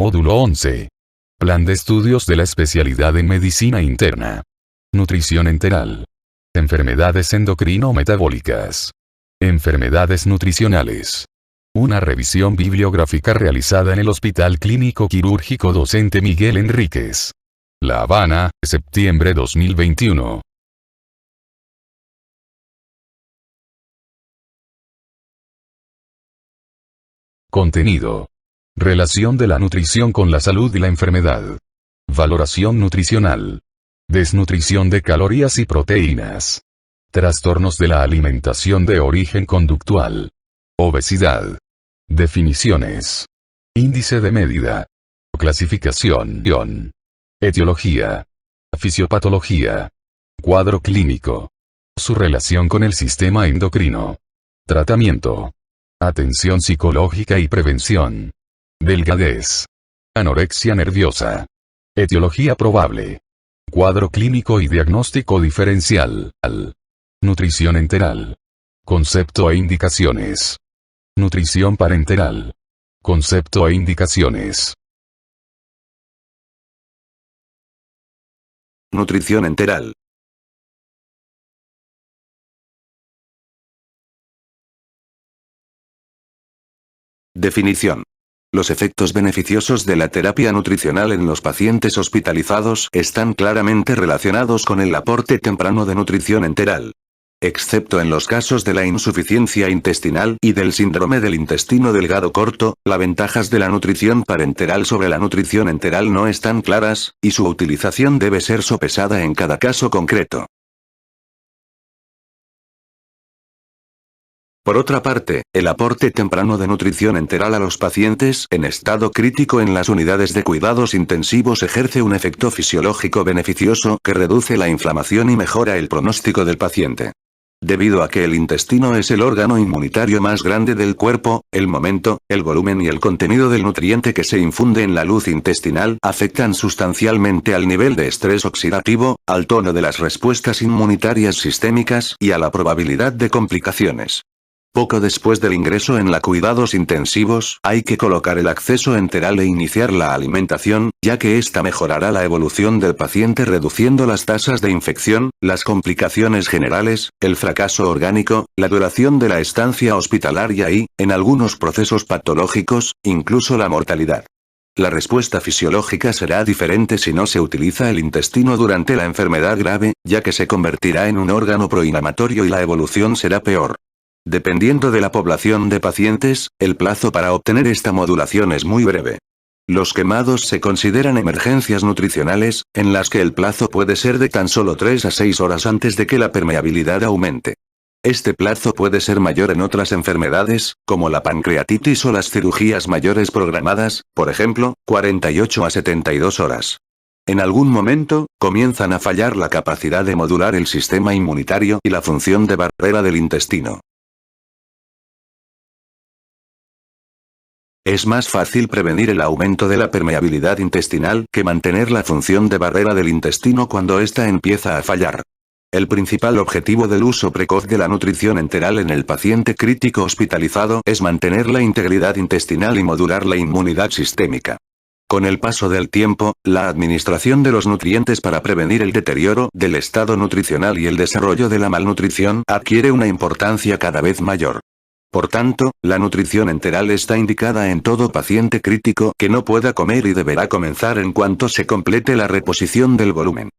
Módulo 11. Plan de estudios de la especialidad en medicina interna. Nutrición enteral. Enfermedades endocrino-metabólicas. Enfermedades nutricionales. Una revisión bibliográfica realizada en el Hospital Clínico Quirúrgico Docente Miguel Enríquez. La Habana, septiembre 2021. Contenido. Relación de la nutrición con la salud y la enfermedad. Valoración nutricional. Desnutrición de calorías y proteínas. Trastornos de la alimentación de origen conductual. Obesidad. Definiciones. Índice de medida. Clasificación. Etiología. Fisiopatología. Cuadro clínico. Su relación con el sistema endocrino. Tratamiento. Atención psicológica y prevención. Delgadez. Anorexia nerviosa. Etiología probable. Cuadro clínico y diagnóstico diferencial. Nutrición enteral. Concepto e indicaciones. Nutrición parenteral. Concepto e indicaciones. Nutrición enteral. Definición. Los efectos beneficiosos de la terapia nutricional en los pacientes hospitalizados están claramente relacionados con el aporte temprano de nutrición enteral. Excepto en los casos de la insuficiencia intestinal y del síndrome del intestino delgado corto, las ventajas de la nutrición parenteral sobre la nutrición enteral no están claras, y su utilización debe ser sopesada en cada caso concreto. Por otra parte, el aporte temprano de nutrición enteral a los pacientes en estado crítico en las unidades de cuidados intensivos ejerce un efecto fisiológico beneficioso que reduce la inflamación y mejora el pronóstico del paciente. Debido a que el intestino es el órgano inmunitario más grande del cuerpo, el momento, el volumen y el contenido del nutriente que se infunde en la luz intestinal afectan sustancialmente al nivel de estrés oxidativo, al tono de las respuestas inmunitarias sistémicas y a la probabilidad de complicaciones. Poco después del ingreso en la cuidados intensivos, hay que colocar el acceso enteral e iniciar la alimentación, ya que esta mejorará la evolución del paciente reduciendo las tasas de infección, las complicaciones generales, el fracaso orgánico, la duración de la estancia hospitalaria y, en algunos procesos patológicos, incluso la mortalidad. La respuesta fisiológica será diferente si no se utiliza el intestino durante la enfermedad grave, ya que se convertirá en un órgano proinflamatorio y la evolución será peor. Dependiendo de la población de pacientes, el plazo para obtener esta modulación es muy breve. Los quemados se consideran emergencias nutricionales, en las que el plazo puede ser de tan solo 3 a 6 horas antes de que la permeabilidad aumente. Este plazo puede ser mayor en otras enfermedades, como la pancreatitis o las cirugías mayores programadas, por ejemplo, 48 a 72 horas. En algún momento, comienzan a fallar la capacidad de modular el sistema inmunitario y la función de barrera del intestino. Es más fácil prevenir el aumento de la permeabilidad intestinal que mantener la función de barrera del intestino cuando ésta empieza a fallar. El principal objetivo del uso precoz de la nutrición enteral en el paciente crítico hospitalizado es mantener la integridad intestinal y modular la inmunidad sistémica. Con el paso del tiempo, la administración de los nutrientes para prevenir el deterioro del estado nutricional y el desarrollo de la malnutrición adquiere una importancia cada vez mayor. Por tanto, la nutrición enteral está indicada en todo paciente crítico que no pueda comer y deberá comenzar en cuanto se complete la reposición del volumen.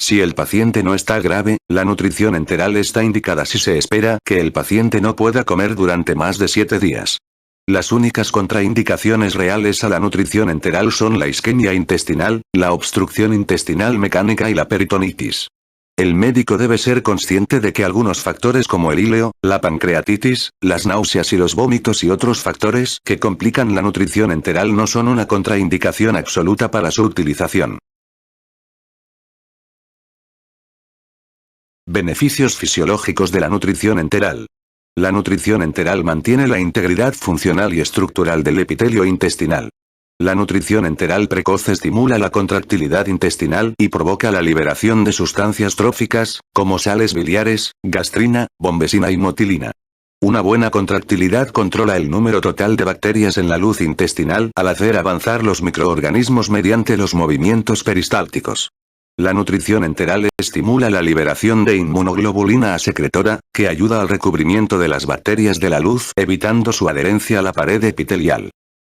Si el paciente no está grave, la nutrición enteral está indicada si se espera que el paciente no pueda comer durante más de 7 días. Las únicas contraindicaciones reales a la nutrición enteral son la isquemia intestinal, la obstrucción intestinal mecánica y la peritonitis. El médico debe ser consciente de que algunos factores como el íleo, la pancreatitis, las náuseas y los vómitos y otros factores que complican la nutrición enteral no son una contraindicación absoluta para su utilización. Beneficios fisiológicos de la nutrición enteral. La nutrición enteral mantiene la integridad funcional y estructural del epitelio intestinal. La nutrición enteral precoz estimula la contractilidad intestinal y provoca la liberación de sustancias tróficas, como sales biliares, gastrina, bombesina y motilina. Una buena contractilidad controla el número total de bacterias en la luz intestinal al hacer avanzar los microorganismos mediante los movimientos peristálticos. La nutrición enteral estimula la liberación de inmunoglobulina A secretora, que ayuda al recubrimiento de las bacterias de la luz, evitando su adherencia a la pared epitelial.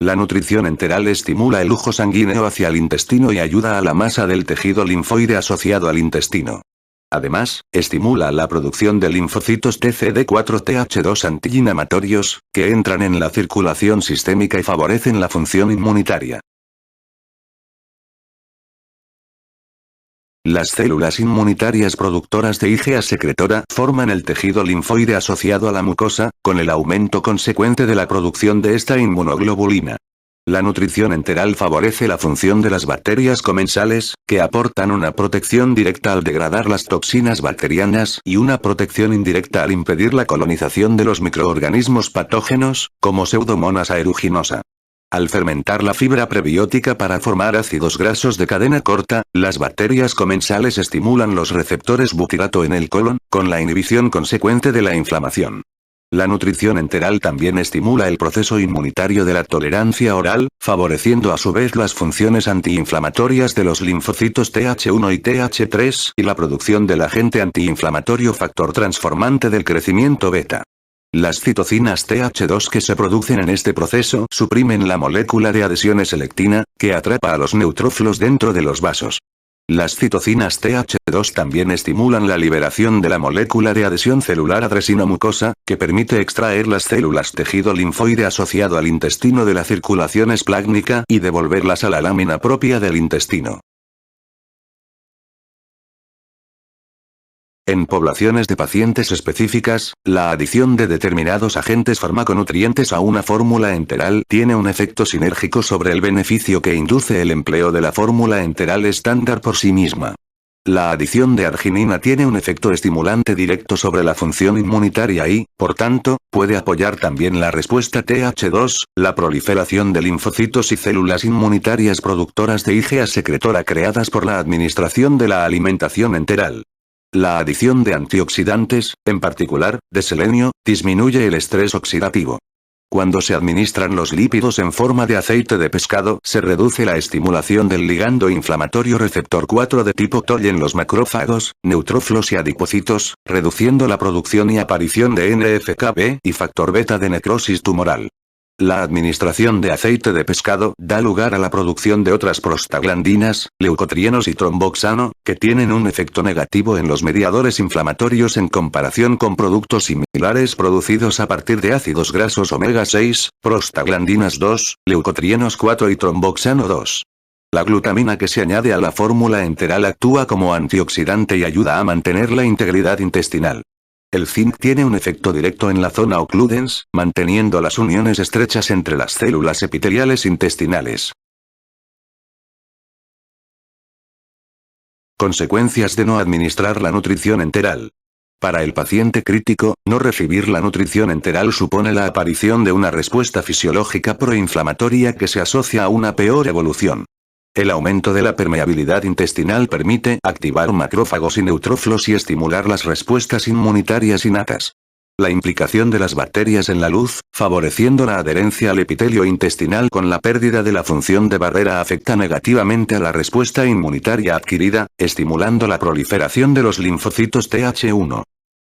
La nutrición enteral estimula el flujo sanguíneo hacia el intestino y ayuda a la masa del tejido linfoide asociado al intestino. Además, estimula la producción de linfocitos TCD4-TH2 antiinflamatorios, que entran en la circulación sistémica y favorecen la función inmunitaria. Las células inmunitarias productoras de IgA secretora forman el tejido linfoide asociado a la mucosa, con el aumento consecuente de la producción de esta inmunoglobulina. La nutrición enteral favorece la función de las bacterias comensales, que aportan una protección directa al degradar las toxinas bacterianas y una protección indirecta al impedir la colonización de los microorganismos patógenos, como Pseudomonas aeruginosa. Al fermentar la fibra prebiótica para formar ácidos grasos de cadena corta, las bacterias comensales estimulan los receptores butirato en el colon, con la inhibición consecuente de la inflamación. La nutrición enteral también estimula el proceso inmunitario de la tolerancia oral, favoreciendo a su vez las funciones antiinflamatorias de los linfocitos Th1 y Th3 y la producción del agente antiinflamatorio factor transformante del crecimiento beta. Las citocinas Th2 que se producen en este proceso suprimen la molécula de adhesión selectina, que atrapa a los neutrófilos dentro de los vasos. Las citocinas Th2 también estimulan la liberación de la molécula de adhesión celular adresina mucosa, que permite extraer las células tejido linfoide asociado al intestino de la circulación esplácnica y devolverlas a la lámina propia del intestino. En poblaciones de pacientes específicas, la adición de determinados agentes farmaconutrientes a una fórmula enteral tiene un efecto sinérgico sobre el beneficio que induce el empleo de la fórmula enteral estándar por sí misma. La adición de arginina tiene un efecto estimulante directo sobre la función inmunitaria y, por tanto, puede apoyar también la respuesta Th2, la proliferación de linfocitos y células inmunitarias productoras de IgA secretora creadas por la administración de la alimentación enteral. La adición de antioxidantes, en particular, de selenio, disminuye el estrés oxidativo. Cuando se administran los lípidos en forma de aceite de pescado, se reduce la estimulación del ligando inflamatorio receptor 4 de tipo TOL en los macrófagos, neutrófilos y adipocitos, reduciendo la producción y aparición de NF-κB y factor beta de necrosis tumoral. La administración de aceite de pescado da lugar a la producción de otras prostaglandinas, leucotrienos y tromboxano, que tienen un efecto negativo en los mediadores inflamatorios en comparación con productos similares producidos a partir de ácidos grasos omega 6, prostaglandinas 2, leucotrienos 4 y tromboxano 2. La glutamina que se añade a la fórmula enteral actúa como antioxidante y ayuda a mantener la integridad intestinal. El zinc tiene un efecto directo en la zona occludens, manteniendo las uniones estrechas entre las células epiteliales intestinales. Consecuencias de no administrar la nutrición enteral. Para el paciente crítico, no recibir la nutrición enteral supone la aparición de una respuesta fisiológica proinflamatoria que se asocia a una peor evolución. El aumento de la permeabilidad intestinal permite activar macrófagos y neutrófilos y estimular las respuestas inmunitarias innatas. La implicación de las bacterias en la luz, favoreciendo la adherencia al epitelio intestinal con la pérdida de la función de barrera afecta negativamente a la respuesta inmunitaria adquirida, estimulando la proliferación de los linfocitos Th1.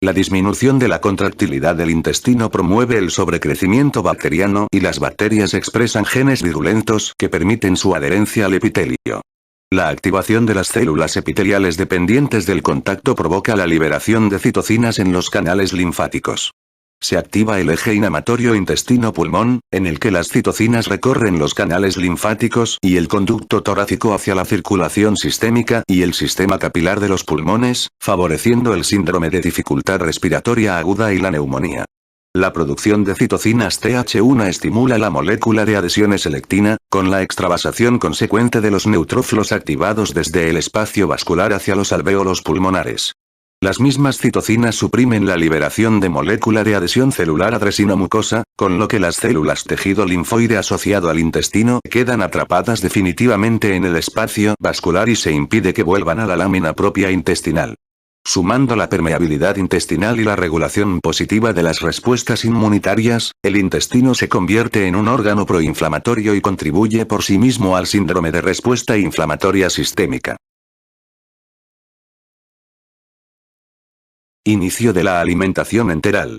La disminución de la contractilidad del intestino promueve el sobrecrecimiento bacteriano y las bacterias expresan genes virulentos que permiten su adherencia al epitelio. La activación de las células epiteliales dependientes del contacto provoca la liberación de citocinas en los canales linfáticos. Se activa el eje inflamatorio intestino-pulmón, en el que las citocinas recorren los canales linfáticos y el conducto torácico hacia la circulación sistémica y el sistema capilar de los pulmones, favoreciendo el síndrome de dificultad respiratoria aguda y la neumonía. La producción de citocinas Th1 estimula la molécula de adhesión selectina, con la extravasación consecuente de los neutrófilos activados desde el espacio vascular hacia los alvéolos pulmonares. Las mismas citocinas suprimen la liberación de molécula de adhesión celular adresina mucosa, con lo que las células tejido linfoide asociado al intestino quedan atrapadas definitivamente en el espacio vascular y se impide que vuelvan a la lámina propia intestinal. Sumando la permeabilidad intestinal y la regulación positiva de las respuestas inmunitarias, el intestino se convierte en un órgano proinflamatorio y contribuye por sí mismo al síndrome de respuesta inflamatoria sistémica. Inicio de la alimentación enteral.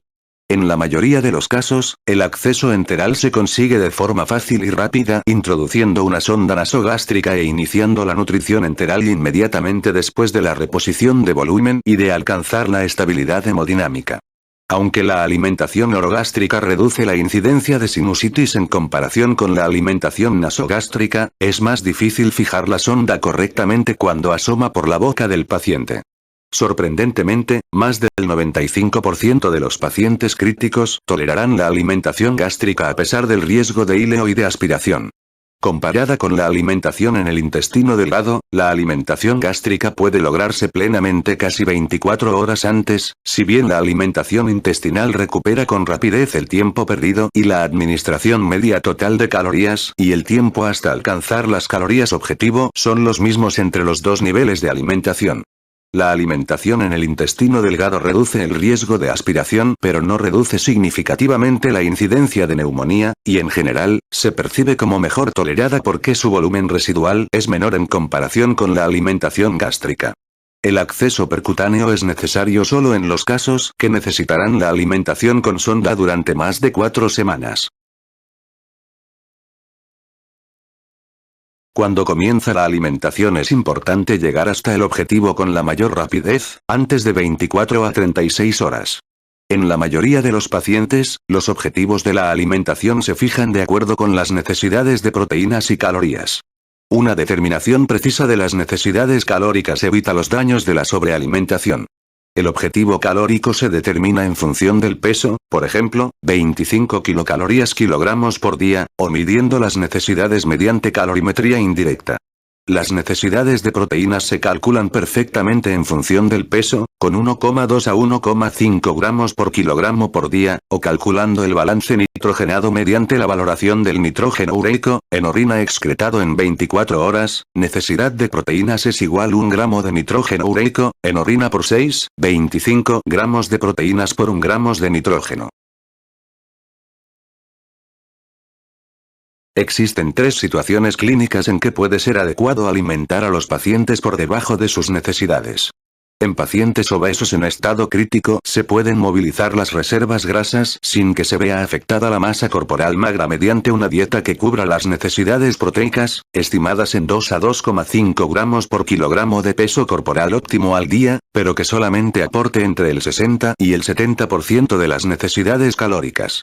En la mayoría de los casos, el acceso enteral se consigue de forma fácil y rápida introduciendo una sonda nasogástrica e iniciando la nutrición enteral inmediatamente después de la reposición de volumen y de alcanzar la estabilidad hemodinámica. Aunque la alimentación orogástrica reduce la incidencia de sinusitis en comparación con la alimentación nasogástrica, es más difícil fijar la sonda correctamente cuando asoma por la boca del paciente. Sorprendentemente, más del 95% de los pacientes críticos tolerarán la alimentación gástrica a pesar del riesgo de híleo y de aspiración. Comparada con la alimentación en el intestino delgado, la alimentación gástrica puede lograrse plenamente casi 24 horas antes, si bien la alimentación intestinal recupera con rapidez el tiempo perdido y la administración media total de calorías y el tiempo hasta alcanzar las calorías objetivo son los mismos entre los dos niveles de alimentación. La alimentación en el intestino delgado reduce el riesgo de aspiración pero no reduce significativamente la incidencia de neumonía, y en general, se percibe como mejor tolerada porque su volumen residual es menor en comparación con la alimentación gástrica. El acceso percutáneo es necesario solo en los casos que necesitarán la alimentación con sonda durante más de 4 semanas. Cuando comienza la alimentación es importante llegar hasta el objetivo con la mayor rapidez, antes de 24 a 36 horas. En la mayoría de los pacientes, los objetivos de la alimentación se fijan de acuerdo con las necesidades de proteínas y calorías. Una determinación precisa de las necesidades calóricas evita los daños de la sobrealimentación. El objetivo calórico se determina en función del peso, por ejemplo, 25 kilocalorías kilogramos por día, o midiendo las necesidades mediante calorimetría indirecta. Las necesidades de proteínas se calculan perfectamente en función del peso, con 1,2 a 1,5 gramos por kilogramo por día, o calculando el balance nitrogenado mediante la valoración del nitrógeno ureico, en orina excretado en 24 horas, necesidad de proteínas es igual 1 gramo de nitrógeno ureico, en orina por 25 gramos de proteínas por 1 gramos de nitrógeno. Existen 3 situaciones clínicas en que puede ser adecuado alimentar a los pacientes por debajo de sus necesidades. En pacientes obesos en estado crítico se pueden movilizar las reservas grasas sin que se vea afectada la masa corporal magra mediante una dieta que cubra las necesidades proteicas, estimadas en 2 a 2,5 gramos por kilogramo de peso corporal óptimo al día, pero que solamente aporte entre el 60 y el 70% de las necesidades calóricas.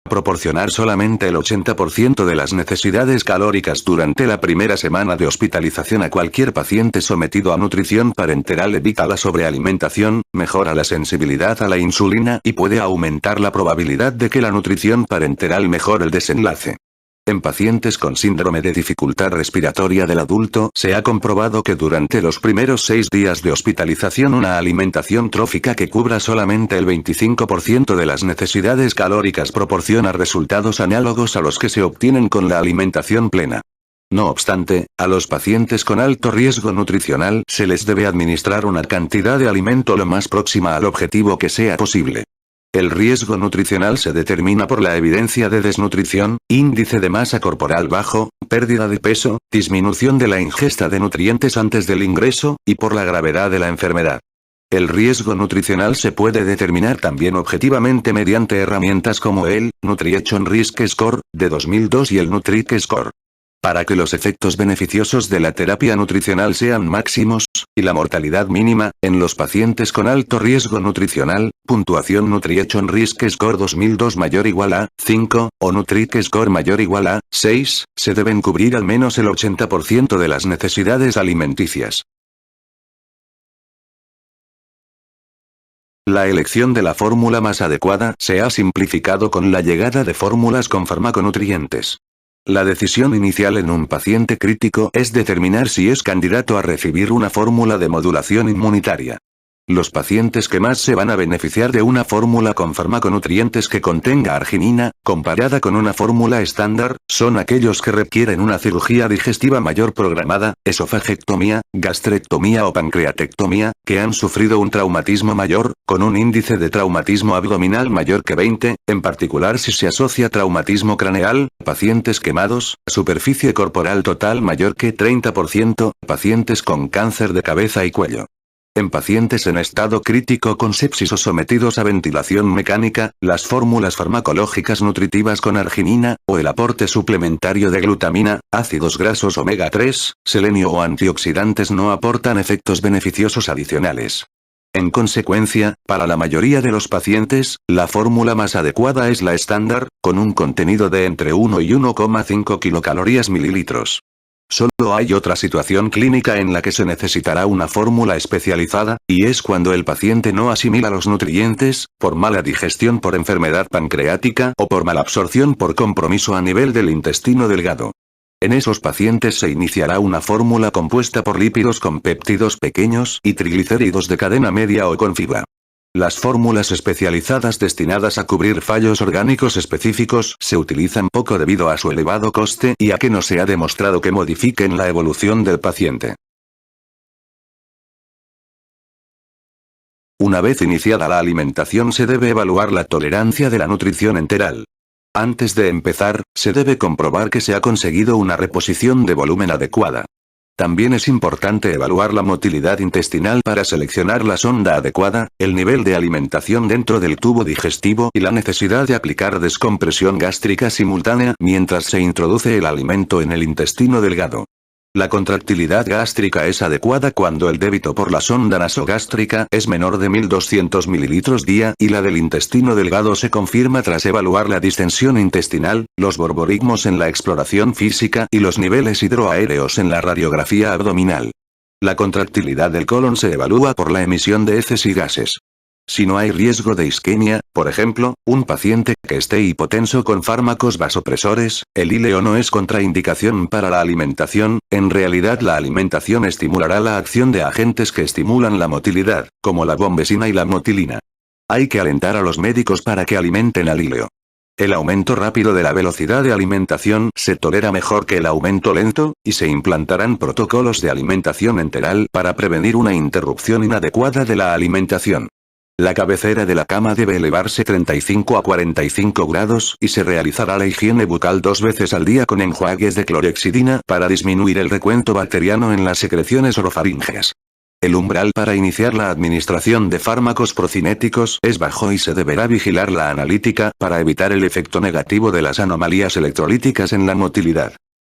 Proporcionar solamente el 80% de las necesidades calóricas durante la primera semana de hospitalización a cualquier paciente sometido a nutrición parenteral evita la sobrealimentación, mejora la sensibilidad a la insulina y puede aumentar la probabilidad de que la nutrición parenteral mejore el desenlace. En pacientes con síndrome de dificultad respiratoria del adulto se ha comprobado que durante los primeros 6 días de hospitalización una alimentación trófica que cubra solamente el 25% de las necesidades calóricas proporciona resultados análogos a los que se obtienen con la alimentación plena. No obstante, a los pacientes con alto riesgo nutricional se les debe administrar una cantidad de alimento lo más próxima al objetivo que sea posible. El riesgo nutricional se determina por la evidencia de desnutrición, índice de masa corporal bajo, pérdida de peso, disminución de la ingesta de nutrientes antes del ingreso, y por la gravedad de la enfermedad. El riesgo nutricional se puede determinar también objetivamente mediante herramientas como el Nutrition Risk Score, de 2002 y el Nutric Score. Para que los efectos beneficiosos de la terapia nutricional sean máximos, y la mortalidad mínima, en los pacientes con alto riesgo nutricional, puntuación Nutrition Risk Score 2002 mayor igual a 5, o Nutric Score mayor igual a 6, se deben cubrir al menos el 80% de las necesidades alimenticias. La elección de la fórmula más adecuada se ha simplificado con la llegada de fórmulas con farmaconutrientes. La decisión inicial en un paciente crítico es determinar si es candidato a recibir una fórmula de modulación inmunitaria. Los pacientes que más se van a beneficiar de una fórmula con farmaconutrientes que contenga arginina, comparada con una fórmula estándar, son aquellos que requieren una cirugía digestiva mayor programada, esofagectomía, gastrectomía o pancreatectomía, que han sufrido un traumatismo mayor, con un índice de traumatismo abdominal mayor que 20, en particular si se asocia traumatismo craneal, pacientes quemados, superficie corporal total mayor que 30%, pacientes con cáncer de cabeza y cuello. En pacientes en estado crítico con sepsis o sometidos a ventilación mecánica, las fórmulas farmacológicas nutritivas con arginina, o el aporte suplementario de glutamina, ácidos grasos omega 3, selenio o antioxidantes no aportan efectos beneficiosos adicionales. En consecuencia, para la mayoría de los pacientes, la fórmula más adecuada es la estándar, con un contenido de entre 1 y 1,5 kilocalorías mililitros. Solo hay otra situación clínica en la que se necesitará una fórmula especializada, y es cuando el paciente no asimila los nutrientes, por mala digestión por enfermedad pancreática o por malabsorción por compromiso a nivel del intestino delgado. En esos pacientes se iniciará una fórmula compuesta por lípidos con péptidos pequeños y triglicéridos de cadena media o con fibra. Las fórmulas especializadas destinadas a cubrir fallos orgánicos específicos se utilizan poco debido a su elevado coste y a que no se ha demostrado que modifiquen la evolución del paciente. Una vez iniciada la alimentación se debe evaluar la tolerancia de la nutrición enteral. Antes de empezar, se debe comprobar que se ha conseguido una reposición de volumen adecuada. También es importante evaluar la motilidad intestinal para seleccionar la sonda adecuada, el nivel de alimentación dentro del tubo digestivo y la necesidad de aplicar descompresión gástrica simultánea mientras se introduce el alimento en el intestino delgado. La contractilidad gástrica es adecuada cuando el débito por la sonda nasogástrica es menor de 1200 ml día y la del intestino delgado se confirma tras evaluar la distensión intestinal, los borborigmos en la exploración física y los niveles hidroaéreos en la radiografía abdominal. La contractilidad del colon se evalúa por la emisión de heces y gases. Si no hay riesgo de isquemia, por ejemplo, un paciente que esté hipotenso con fármacos vasopresores, el íleo no es contraindicación para la alimentación. En realidad la alimentación estimulará la acción de agentes que estimulan la motilidad, como la bombesina y la motilina. Hay que alentar a los médicos para que alimenten al íleo. El aumento rápido de la velocidad de alimentación se tolera mejor que el aumento lento, y se implantarán protocolos de alimentación enteral para prevenir una interrupción inadecuada de la alimentación. La cabecera de la cama debe elevarse 35 a 45 grados y se realizará la higiene bucal 2 veces al día con enjuagues de clorhexidina para disminuir el recuento bacteriano en las secreciones orofaríngeas. El umbral para iniciar la administración de fármacos procinéticos es bajo y se deberá vigilar la analítica para evitar el efecto negativo de las anomalías electrolíticas en la motilidad.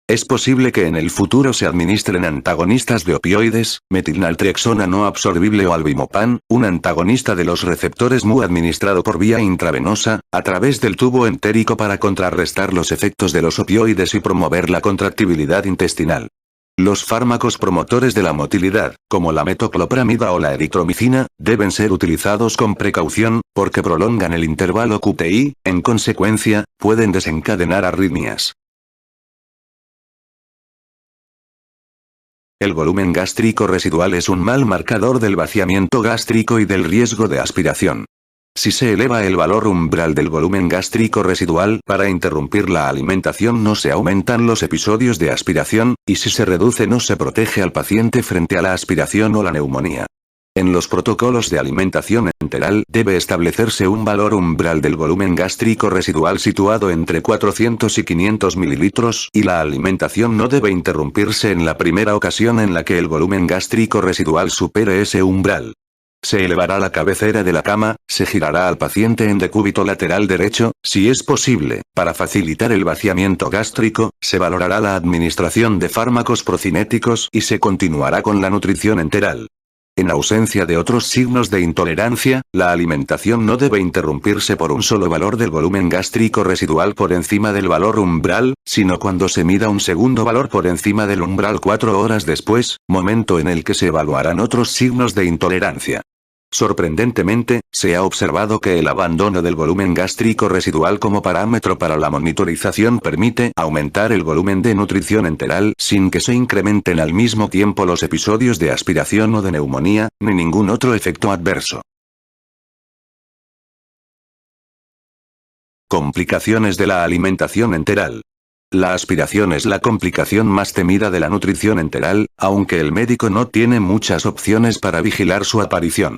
Es posible que en el futuro se administren antagonistas de opioides, metilnaltrexona no absorbible o albimopan, un antagonista de los receptores mu administrado por vía intravenosa, a través del tubo entérico para contrarrestar los efectos de los opioides y promover la contractibilidad intestinal. Los fármacos promotores de la motilidad, como la metoclopramida o la eritromicina, deben ser utilizados con precaución, porque prolongan el intervalo QTI, en consecuencia, pueden desencadenar arritmias. El volumen gástrico residual es un mal marcador del vaciamiento gástrico y del riesgo de aspiración. Si se eleva el valor umbral del volumen gástrico residual, para interrumpir la alimentación no se aumentan los episodios de aspiración, y si se reduce no se protege al paciente frente a la aspiración o la neumonía. En los protocolos de alimentación enteral debe establecerse un valor umbral del volumen gástrico residual situado entre 400 y 500 mililitros, y la alimentación no debe interrumpirse en la primera ocasión en la que el volumen gástrico residual supere ese umbral. Se elevará la cabecera de la cama, se girará al paciente en decúbito lateral derecho, si es posible, para facilitar el vaciamiento gástrico, se valorará la administración de fármacos procinéticos y se continuará con la nutrición enteral. En ausencia de otros signos de intolerancia, la alimentación no debe interrumpirse por un solo valor del volumen gástrico residual por encima del valor umbral, sino cuando se mida un segundo valor por encima del umbral 4 horas después, momento en el que se evaluarán otros signos de intolerancia. Sorprendentemente, se ha observado que el abandono del volumen gástrico residual como parámetro para la monitorización permite aumentar el volumen de nutrición enteral sin que se incrementen al mismo tiempo los episodios de aspiración o de neumonía, ni ningún otro efecto adverso. Complicaciones de la alimentación enteral. La aspiración es la complicación más temida de la nutrición enteral, aunque el médico no tiene muchas opciones para vigilar su aparición.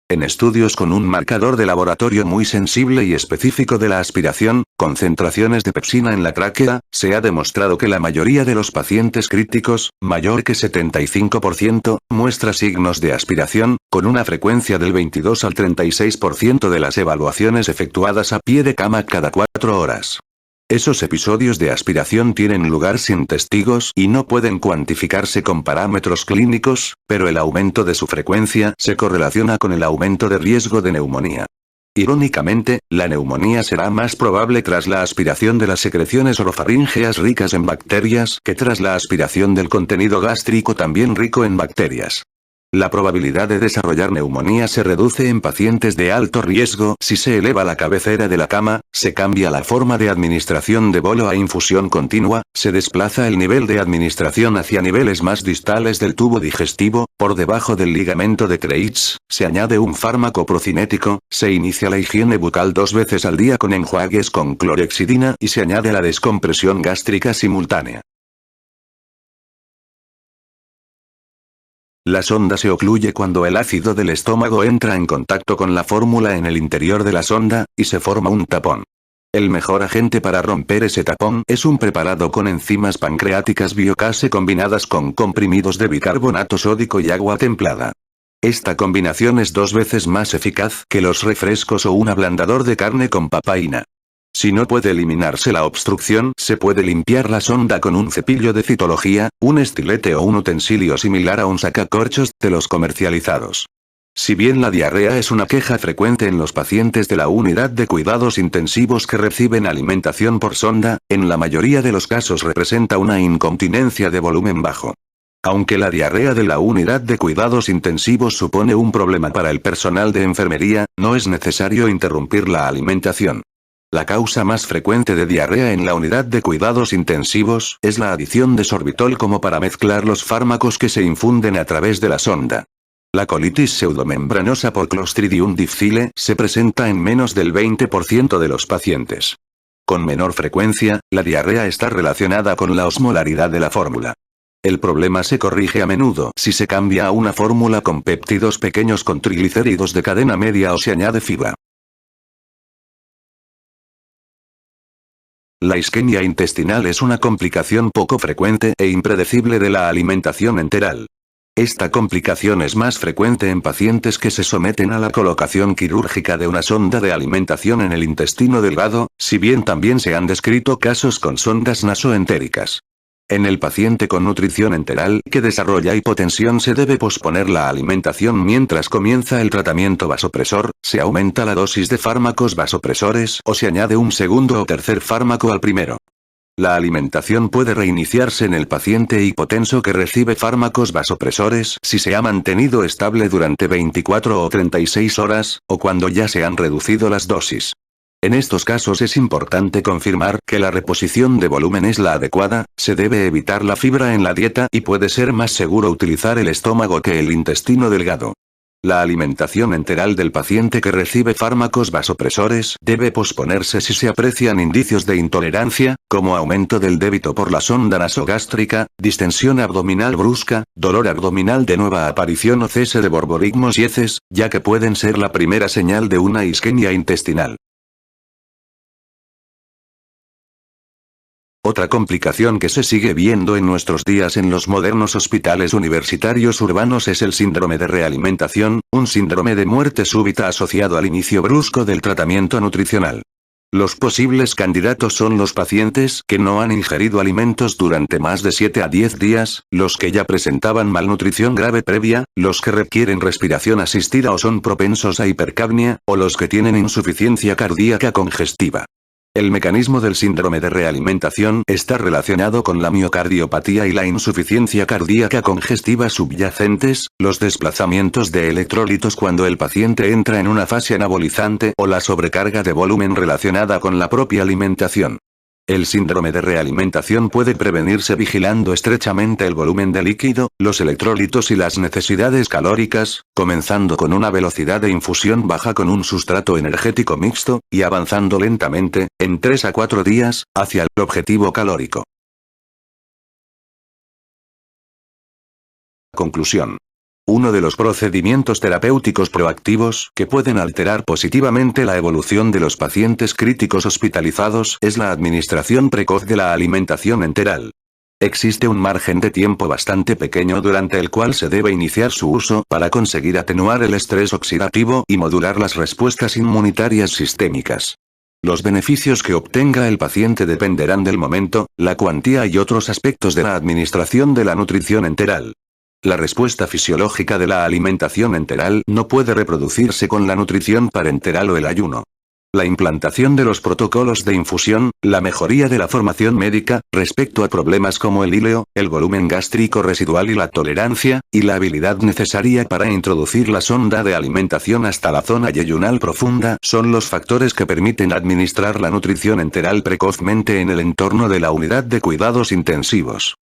En estudios con un marcador de laboratorio muy sensible y específico de la aspiración, concentraciones de pepsina en la tráquea, se ha demostrado que la mayoría de los pacientes críticos, mayor que 75%, muestra signos de aspiración, con una frecuencia del 22 al 36% de las evaluaciones efectuadas a pie de cama cada 4 horas. Esos episodios de aspiración tienen lugar sin testigos y no pueden cuantificarse con parámetros clínicos, pero el aumento de su frecuencia se correlaciona con el aumento de riesgo de neumonía. Irónicamente, la neumonía será más probable tras la aspiración de las secreciones orofaríngeas ricas en bacterias que tras la aspiración del contenido gástrico también rico en bacterias. La probabilidad de desarrollar neumonía se reduce en pacientes de alto riesgo si se eleva la cabecera de la cama, se cambia la forma de administración de bolo a infusión continua, se desplaza el nivel de administración hacia niveles más distales del tubo digestivo, por debajo del ligamento de Treitz, se añade un fármaco procinético, se inicia la higiene bucal 2 veces al día con enjuagues con clorhexidina y se añade la descompresión gástrica simultánea. La sonda se ocluye cuando el ácido del estómago entra en contacto con la fórmula en el interior de la sonda, y se forma un tapón. El mejor agente para romper ese tapón es un preparado con enzimas pancreáticas biocase combinadas con comprimidos de bicarbonato sódico y agua templada. Esta combinación es 2 veces más eficaz que los refrescos o un ablandador de carne con papaína. Si no puede eliminarse la obstrucción, se puede limpiar la sonda con un cepillo de citología, un estilete o un utensilio similar a un sacacorchos de los comercializados. Si bien la diarrea es una queja frecuente en los pacientes de la unidad de cuidados intensivos que reciben alimentación por sonda, en la mayoría de los casos representa una incontinencia de volumen bajo. Aunque la diarrea de la unidad de cuidados intensivos supone un problema para el personal de enfermería, no es necesario interrumpir la alimentación. La causa más frecuente de diarrea en la unidad de cuidados intensivos es la adición de sorbitol como para mezclar los fármacos que se infunden a través de la sonda. La colitis pseudomembranosa por Clostridium difficile se presenta en menos del 20% de los pacientes. Con menor frecuencia, la diarrea está relacionada con la osmolaridad de la fórmula. El problema se corrige a menudo si se cambia a una fórmula con péptidos pequeños con triglicéridos de cadena media o se añade fibra. La isquemia intestinal es una complicación poco frecuente e impredecible de la alimentación enteral. Esta complicación es más frecuente en pacientes que se someten a la colocación quirúrgica de una sonda de alimentación en el intestino delgado, si bien también se han descrito casos con sondas nasoentéricas. En el paciente con nutrición enteral que desarrolla hipotensión se debe posponer la alimentación mientras comienza el tratamiento vasopresor, se aumenta la dosis de fármacos vasopresores o se añade un segundo o tercer fármaco al primero. La alimentación puede reiniciarse en el paciente hipotenso que recibe fármacos vasopresores si se ha mantenido estable durante 24 o 36 horas, o cuando ya se han reducido las dosis. En estos casos es importante confirmar que la reposición de volumen es la adecuada, se debe evitar la fibra en la dieta y puede ser más seguro utilizar el estómago que el intestino delgado. La alimentación enteral del paciente que recibe fármacos vasopresores debe posponerse si se aprecian indicios de intolerancia, como aumento del débito por la sonda nasogástrica, distensión abdominal brusca, dolor abdominal de nueva aparición o cese de borborigmos y heces, ya que pueden ser la primera señal de una isquemia intestinal. Otra complicación que se sigue viendo en nuestros días en los modernos hospitales universitarios urbanos es el síndrome de realimentación, un síndrome de muerte súbita asociado al inicio brusco del tratamiento nutricional. Los posibles candidatos son los pacientes que no han ingerido alimentos durante más de 7 a 10 días, los que ya presentaban malnutrición grave previa, los que requieren respiración asistida o son propensos a hipercapnia, o los que tienen insuficiencia cardíaca congestiva. El mecanismo del síndrome de realimentación está relacionado con la miocardiopatía y la insuficiencia cardíaca congestiva subyacentes, los desplazamientos de electrolitos cuando el paciente entra en una fase anabolizante o la sobrecarga de volumen relacionada con la propia alimentación. El síndrome de realimentación puede prevenirse vigilando estrechamente el volumen de líquido, los electrolitos y las necesidades calóricas, comenzando con una velocidad de infusión baja con un sustrato energético mixto, y avanzando lentamente, en 3 a 4 días, hacia el objetivo calórico. Conclusión. Uno de los procedimientos terapéuticos proactivos que pueden alterar positivamente la evolución de los pacientes críticos hospitalizados es la administración precoz de la alimentación enteral. Existe un margen de tiempo bastante pequeño durante el cual se debe iniciar su uso para conseguir atenuar el estrés oxidativo y modular las respuestas inmunitarias sistémicas. Los beneficios que obtenga el paciente dependerán del momento, la cuantía y otros aspectos de la administración de la nutrición enteral. La respuesta fisiológica de la alimentación enteral no puede reproducirse con la nutrición parenteral o el ayuno. La implantación de los protocolos de infusión, la mejoría de la formación médica, respecto a problemas como el íleo, el volumen gástrico residual y la tolerancia, y la habilidad necesaria para introducir la sonda de alimentación hasta la zona yeyunal profunda son los factores que permiten administrar la nutrición enteral precozmente en el entorno de la unidad de cuidados intensivos.